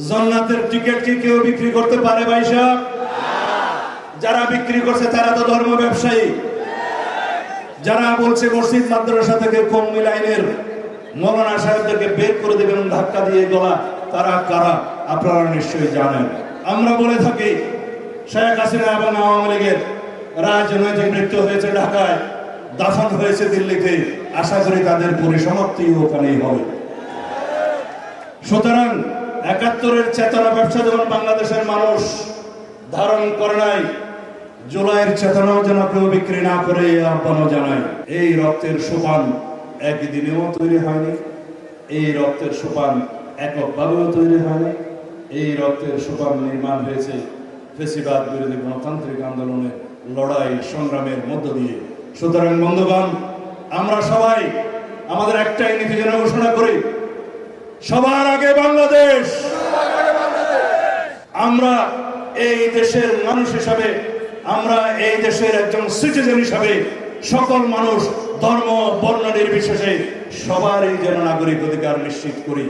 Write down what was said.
জান্নাতের টিকিট কি কেউ বিক্রি করতে পারে ভাই সাহেব? যারা বিক্রি করছে তারা তো ধর্ম ব্যবসায়ী। যারা বলছে মসজিদ মাদ্রাসা থেকে কওমি লাইনের মৌলানা সাহেবদেরকে বের করে দেবেন ধাক্কা দিয়ে গলা, তারা কারা আপনারা নিশ্চয়ই জানেন। আমরা বলে থাকি শেখ হাসিনা এবং আওয়ামী লীগের রাজনৈতিক মৃত্যু হয়েছে ঢাকায়, দাফন হয়েছে দিল্লিতে, আশা করি তাদের পরিসমাপ্তি ওখানেই হবে। সুতরাং ৭১-এর চেতনা ব্যবসা যখন বাংলাদেশের মানুষ ধারণ করে নাই, জুলাইয়ের চেতনাও যেন কেউ বিক্রি না করে আহ্বানও জানাই। এই রক্তের সোপান একদিনেও তৈরি হয়নি, এই রক্তের সোপান এককভাবেও তৈরি হয়নি, এই রক্তের সোপান নির্মাণ হয়েছে ফ্যাসিবাদ বিরোধী গণতান্ত্রিক আন্দোলনের লড়াই সংগ্রামের মধ্য দিয়ে। সুতরাং বন্ধুগণ, আমরা সবাই আমাদের একটাই নীতি যেন ঘোষণা করি, সবার আগে বাংলাদেশ। আমরা এই দেশের মানুষ হিসাবে, আমরা এই দেশের একজন সিটিজেন হিসাবে সকল মানুষ ধর্ম বর্ণ নির্বিশেষে সবারই যেন নাগরিক অধিকার নিশ্চিত করি।